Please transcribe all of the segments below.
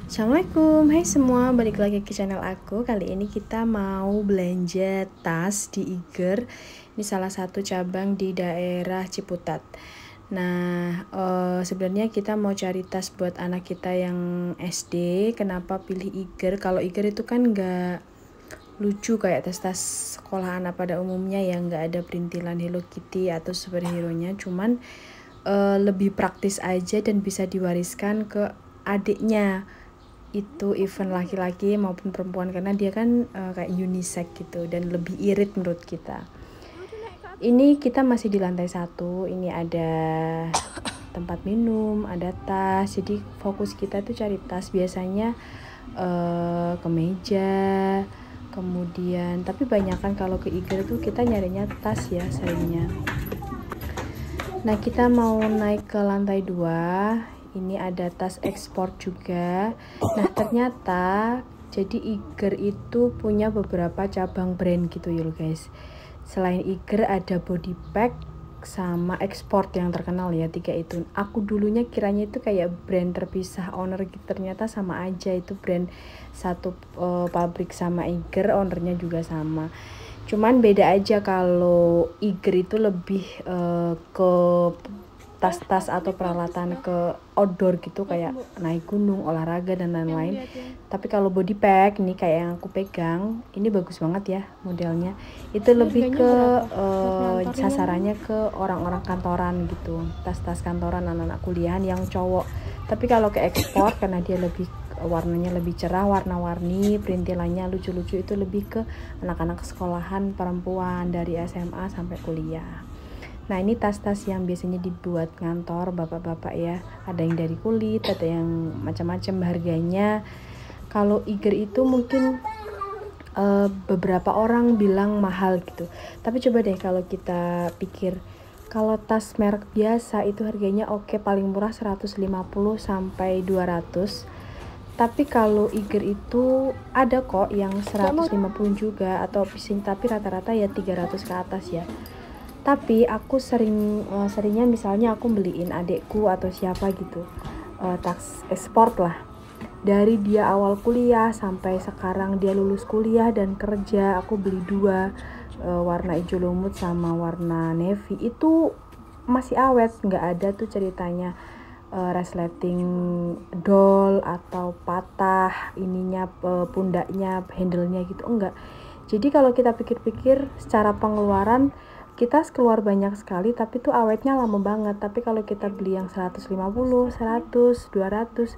Assalamualaikum, hai semua, balik lagi ke channel aku. Kali ini kita mau belanja tas di Iger. Ini salah satu cabang di daerah Ciputat. Nah, sebenarnya kita mau cari tas buat anak kita yang SD. Kenapa pilih Iger? Kalau Iger itu kan nggak lucu kayak tas-tas sekolah anak pada umumnya yang nggak ada perintilan Hello Kitty atau superhero-nya. Cuman lebih praktis aja dan bisa diwariskan ke adiknya, itu event laki-laki maupun perempuan, karena dia kan kayak unisex gitu dan lebih irit menurut kita. Ini kita masih di lantai 1. Ini ada tempat minum, ada tas. Jadi fokus kita tuh cari tas, biasanya kemeja, kemudian tapi banyak kan kalau ke Iger tuh kita nyarinya tas ya seringnya. Nah, kita mau naik ke lantai 2. Ini ada tas ekspor juga. Nah, ternyata jadi Iger itu punya beberapa cabang brand gitu ya guys. Selain Iger ada body pack sama ekspor yang terkenal ya, 3 itu. Aku dulunya kiranya itu kayak brand terpisah owner gitu, ternyata sama aja, itu brand satu pabrik sama Iger, ownernya juga sama. Cuman beda aja, kalau Iger itu lebih ke tas-tas atau peralatan ke outdoor gitu, kayak naik gunung, olahraga dan lain-lain. Tapi kalau body pack nih kayak yang aku pegang, ini bagus banget ya modelnya. Itu lebih ke sasarannya ke orang-orang kantoran gitu, tas-tas kantoran anak-anak kuliahan yang cowok. Tapi kalau ke ekspor karena dia lebih warnanya lebih cerah, warna-warni, perintilannya lucu-lucu, itu lebih ke anak-anak sekolahan perempuan dari SMA sampai kuliah. Nah, ini tas-tas yang biasanya dibuat kantor bapak-bapak ya. Ada yang dari kulit, ada yang macam-macam harganya. Kalau Iger itu mungkin beberapa orang bilang mahal gitu. Tapi coba deh kalau kita pikir, kalau tas merek biasa itu harganya oke, paling murah 150 sampai 200. Tapi kalau Iger itu ada kok yang 150 juga, atau pising, tapi rata-rata ya 300 ke atas ya. Tapi aku seringnya misalnya aku beliin adekku atau siapa gitu tas ekspor lah. Dari dia awal kuliah sampai sekarang dia lulus kuliah dan kerja, aku beli 2, warna hijau lumut sama warna navy, itu masih awet, nggak ada tuh ceritanya resleting dol atau patah ininya, pundaknya, handle-nya gitu, enggak. Jadi kalau kita pikir-pikir secara pengeluaran, kita keluar banyak sekali tapi tuh awetnya lama banget. Tapi kalau kita beli yang 150, 100, 200,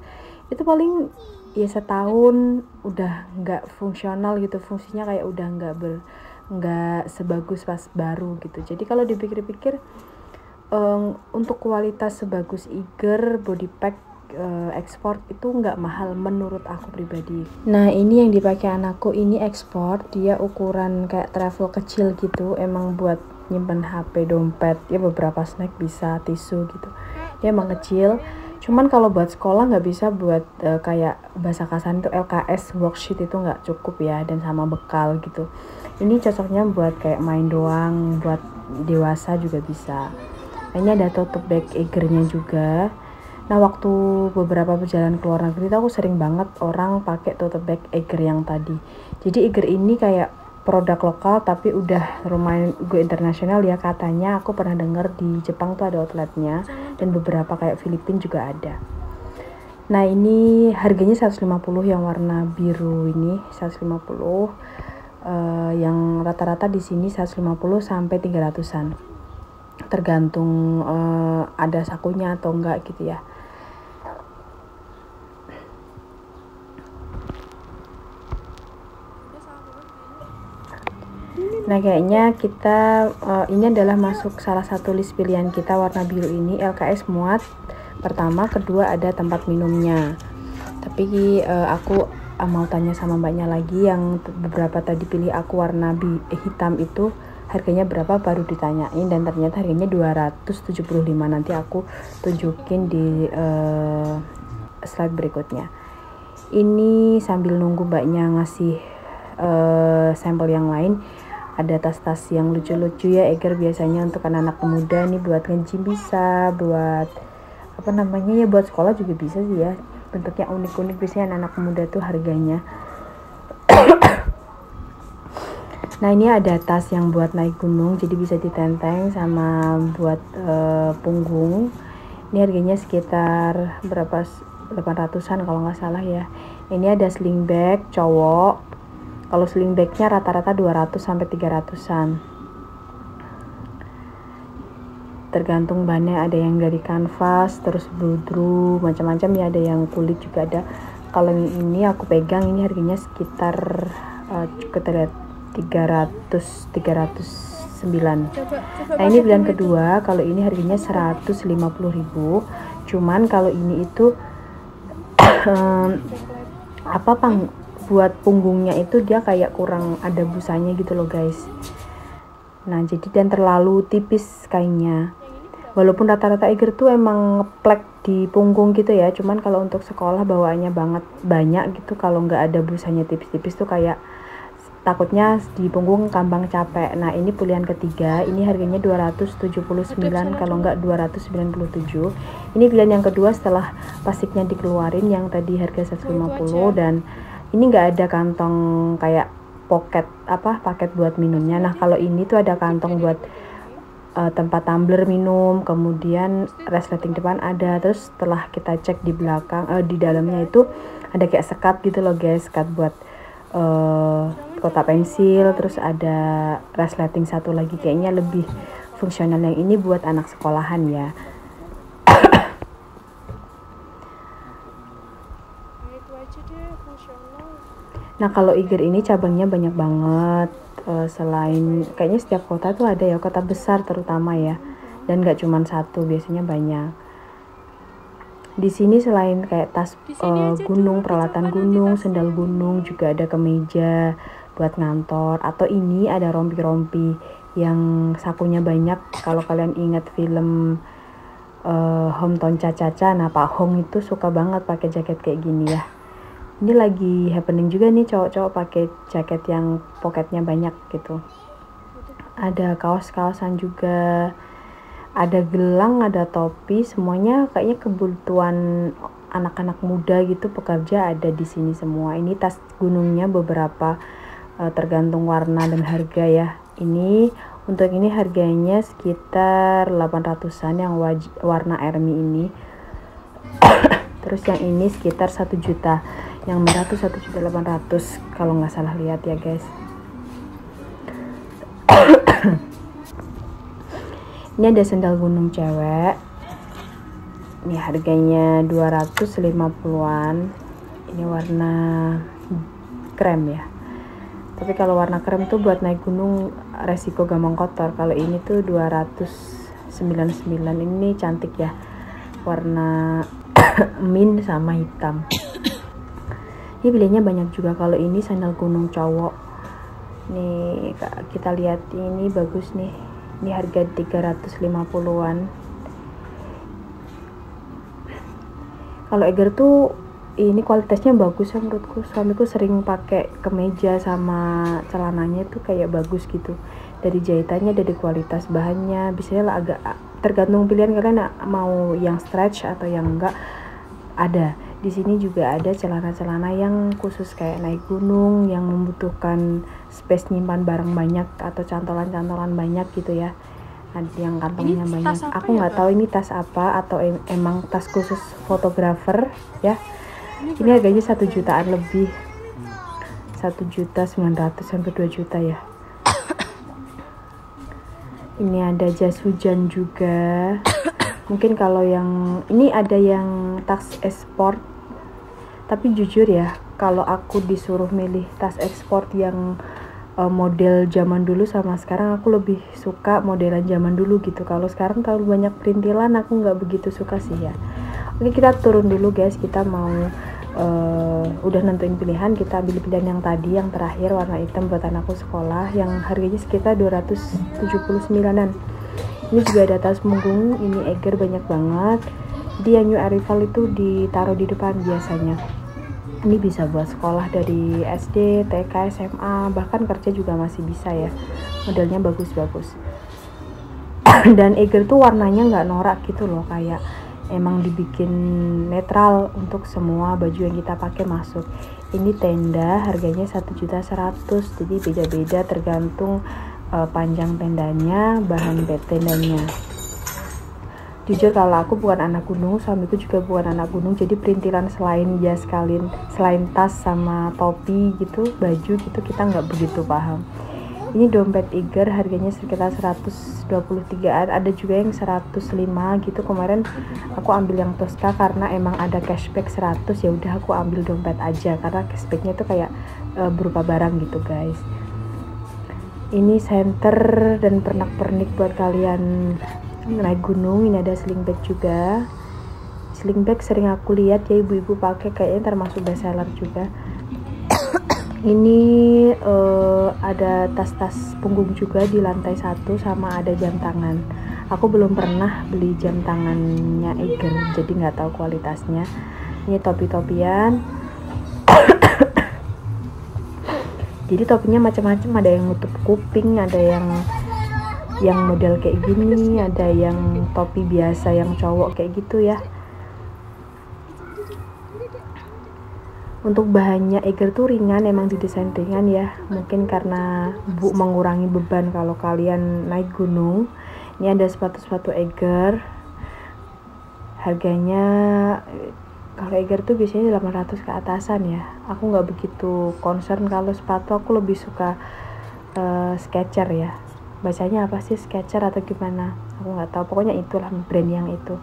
itu paling ya setahun udah nggak fungsional gitu, fungsinya kayak udah nggak sebagus pas baru gitu. Jadi kalau dipikir-pikir, untuk kualitas sebagus Iger body pack ekspor itu nggak mahal menurut aku pribadi. Nah, ini yang dipakai anakku, ini ekspor, dia ukuran kayak travel kecil gitu, emang buat nyimpen HP, dompet, ya beberapa snack bisa, tisu gitu. Dia emang kecil. Cuman kalau buat sekolah nggak bisa, buat kayak bahasa kasar itu LKS worksheet itu nggak cukup ya, dan sama bekal gitu. Ini cocoknya buat kayak main doang, buat dewasa juga bisa. Ini ada tote bag Igernya juga. Nah, waktu beberapa perjalanan ke luar negeri aku sering banget orang pakai tote bag Iger yang tadi. Jadi Iger ini kayak produk lokal tapi udah lumayan go internasional ya katanya. Aku pernah dengar di Jepang tuh ada outletnya, dan beberapa kayak Filipina juga ada. Nah, ini harganya 150, yang warna biru ini 150. Yang rata-rata di sini 150 sampai 300-an. Tergantung ada sakunya atau enggak gitu ya. Nah, kayaknya kita ini adalah masuk salah satu list pilihan kita, warna biru ini. LKS muat pertama, kedua ada tempat minumnya. Tapi aku mau tanya sama mbaknya lagi, yang beberapa tadi pilih aku warna hitam itu harganya berapa, baru ditanyain, dan ternyata harganya 275. Nanti aku tunjukin di slide berikutnya. Ini sambil nunggu mbaknya ngasih sampel yang lain, ada tas-tas yang lucu-lucu ya. Iger biasanya untuk anak-anak muda nih, buat nge-gym bisa, buat apa namanya ya, buat sekolah juga bisa sih ya. bentuknya unik-unik, biasanya anak muda tuh harganya. Nah ini ada tas yang buat naik gunung, jadi bisa ditenteng sama buat punggung. Ini harganya sekitar berapa, 800-an kalau nggak salah ya. Ini ada sling bag cowok. Kalau sling bagnya rata-rata 200 sampai 300-an. Tergantung bahannya, ada yang dari kanvas, terus bludru, macam-macam ya, ada yang kulit juga ada. Kalau ini aku pegang, ini harganya sekitar kita lihat 309. Nah ini pilihan kedua, kalau ini harganya 150.000. Cuman kalau ini itu buat punggungnya itu dia kayak kurang ada busanya gitu loh guys. Nah jadi dan terlalu tipis kainnya. Walaupun rata-rata Eiger tuh emang ngeplek di punggung gitu ya, cuman kalau untuk sekolah bawaannya banyak gitu, kalau nggak ada busanya tipis-tipis tuh kayak takutnya di punggung gampang capek. Nah ini pilihan ketiga, ini harganya 279 kalau nggak 297. Ini pilihan yang kedua setelah plastiknya dikeluarin, yang tadi harga 150, dan ini nggak ada kantong kayak paket buat minumnya. Nah kalau ini tuh ada kantong buat tempat tumbler minum, kemudian resleting depan ada, terus setelah kita cek di belakang di dalamnya itu ada kayak sekat gitu loh guys, sekat buat kotak pensil, terus ada resleting satu lagi, kayaknya lebih fungsional. Yang ini buat anak sekolahan ya. Nah kalau Eiger ini cabangnya banyak banget, selain kayaknya setiap kota tuh ada ya, kota besar terutama ya, dan gak cuma satu, biasanya banyak. Di sini selain kayak tas gunung, peralatan gunung, sendal gunung, juga ada kemeja buat ngantor, atau ini ada rompi-rompi yang sakunya banyak. Kalau kalian ingat film Hometown Cha-Cha-Cha, nah Pak Hong itu suka banget pakai jaket kayak gini ya. Ini lagi happening juga nih cowok-cowok pakai jaket yang poketnya banyak gitu. Ada kaos-kaosan juga, ada gelang, ada topi, semuanya kayaknya kebutuhan anak-anak muda gitu, pekerja ada di sini semua. Ini tas gunungnya beberapa tergantung warna dan harga ya. Ini untuk ini harganya sekitar 800-an yang warna army ini. Terus yang ini sekitar 1 juta, yang merah tuh 1.800.000 kalau nggak salah lihat ya guys. Ini ada sendal gunung cewek, ini harganya 250-an. Ini warna krem ya, tapi kalau warna krem tuh buat naik gunung resiko gampang kotor. Kalau ini tuh 299. Ini cantik ya, warna mint sama hitam. Ini pilihannya banyak juga. Kalau ini sandal gunung cowok nih, kita lihat ini bagus nih, ini harga 350-an. Kalau Eiger tuh ini kualitasnya bagus ya menurutku. Suamiku sering pakai kemeja sama celananya tuh kayak bagus gitu, dari jahitannya, dari kualitas bahannya. Biasanya lah agak tergantung pilihan kalian mau yang stretch atau yang enggak. Ada di sini juga ada celana-celana yang khusus kayak naik gunung, yang membutuhkan space nyimpan barang banyak atau cantolan-cantolan banyak gitu ya. Ada yang kantongnya banyak. Aku nggak tahu ini tas apa, atau emang tas khusus fotografer ya. Ini harganya 1 jutaan lebih, 1.900.000 sampai 2 juta ya. Ini ada jas hujan juga. Mungkin kalau yang ini ada yang tas ekspor, tapi jujur ya, kalau aku disuruh milih tas ekspor yang model zaman dulu sama sekarang, aku lebih suka modelan zaman dulu gitu. Kalau sekarang terlalu banyak perintilan, aku nggak begitu suka sih ya. Oke, kita turun dulu guys, kita mau udah nentuin pilihan. Kita ambil pilihan yang tadi, yang terakhir warna hitam buat anakku sekolah, yang harganya sekitar 279-an. Ini juga ada tas punggung, ini Eiger banyak banget. Dia New Arrival itu ditaruh di depan biasanya. Ini bisa buat sekolah dari SD, TK, SMA, bahkan kerja juga masih bisa ya. Modelnya bagus-bagus. Dan Eiger tuh warnanya nggak norak gitu loh, kayak emang dibikin netral untuk semua baju yang kita pakai masuk. Ini tenda harganya 1.100.000, jadi beda-beda tergantung panjang tendanya, bahan bed tendanya. Jujur kalau aku bukan anak gunung, suamiku juga bukan anak gunung, jadi perintilan selain jas selain tas sama topi gitu, baju gitu, kita nggak begitu paham. Ini dompet Eiger harganya sekitar 123-an, ada juga yang 105 gitu. Kemarin aku ambil yang Tosca karena emang ada cashback 100, ya udah aku ambil dompet aja karena cashbacknya tuh kayak berupa barang gitu guys. Ini senter dan pernak-pernik buat kalian naik gunung. Ini ada sling bag juga. Sling bag sering aku lihat ya ibu-ibu pakai, kayaknya termasuk best seller juga. Ini ada tas-tas punggung juga di lantai 1, sama ada jam tangan. Aku belum pernah beli jam tangannya Eiger, jadi nggak tahu kualitasnya. Ini topi-topian. Jadi topinya macam-macam, ada yang nutup kuping, ada yang model kayak gini, ada yang topi biasa yang cowok kayak gitu ya. Untuk bahannya Eiger tuh ringan, emang didesain ringan ya, mungkin karena mengurangi beban kalau kalian naik gunung. Ini ada sepatu-sepatu Eiger, harganya kalau Eiger tuh biasanya 800 ke atasan ya. Aku nggak begitu concern kalau sepatu, aku lebih suka Skechers ya. Bacanya apa sih, Skechers atau gimana? Aku nggak tahu. Pokoknya itulah brand yang itu.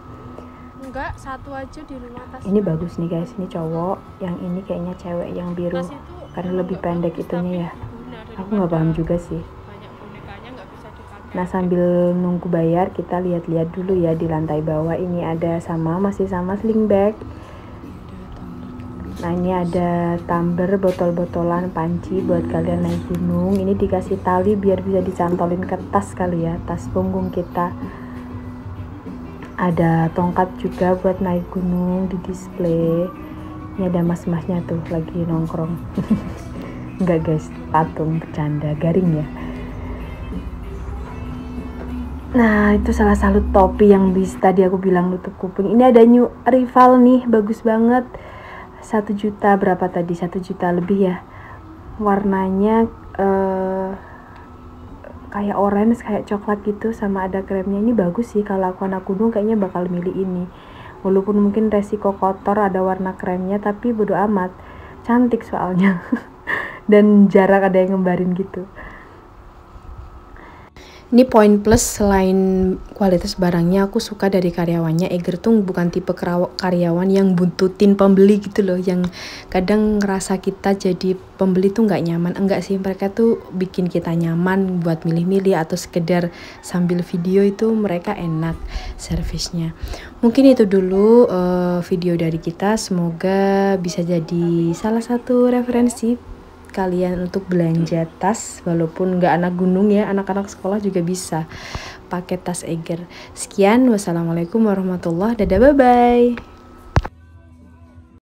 Enggak, satu aja di rumah tas. Ini bagus nih guys. Ini cowok, yang ini kayaknya cewek yang biru. Karena lebih pendek itunya ya. Aku nggak paham juga sih. Nah sambil nunggu bayar kita lihat-lihat dulu ya di lantai bawah. Ini ada masih sama sling bag. Nah ini ada tumbler, botol-botolan, panci buat kalian naik gunung. Ini dikasih tali biar bisa dicantolin ke tas kali ya, tas punggung kita. Ada tongkat juga buat naik gunung di display. Ini ada mas-masnya tuh lagi nongkrong. Enggak guys, patung, bercanda, garing ya. Nah itu salah satu topi yang bisa tadi aku bilang nutup kuping. Ini ada new rival nih, bagus banget. 1 juta berapa tadi, 1 juta lebih ya. Warnanya kayak orange, kayak coklat gitu, sama ada kremnya. Ini bagus sih, kalau aku anak gunung kayaknya bakal milih ini. Walaupun mungkin resiko kotor ada warna kremnya, tapi bodo amat, cantik soalnya. Dan jarang ada yang ngembarin gitu. Ini poin plus selain kualitas barangnya, aku suka dari karyawannya. Eiger tuh bukan tipe karyawan yang buntutin pembeli gitu loh, yang kadang ngerasa kita jadi pembeli tuh nggak nyaman. Enggak sih, mereka tuh bikin kita nyaman buat milih-milih atau sekedar sambil video itu mereka enak servisnya. Mungkin itu dulu video dari kita, semoga bisa jadi salah satu referensi kalian untuk belanja tas, walaupun nggak anak gunung ya, anak-anak sekolah juga bisa pakai tas Eiger. Sekian, wassalamualaikum warahmatullahi wabarakatuh, dadah, bye bye.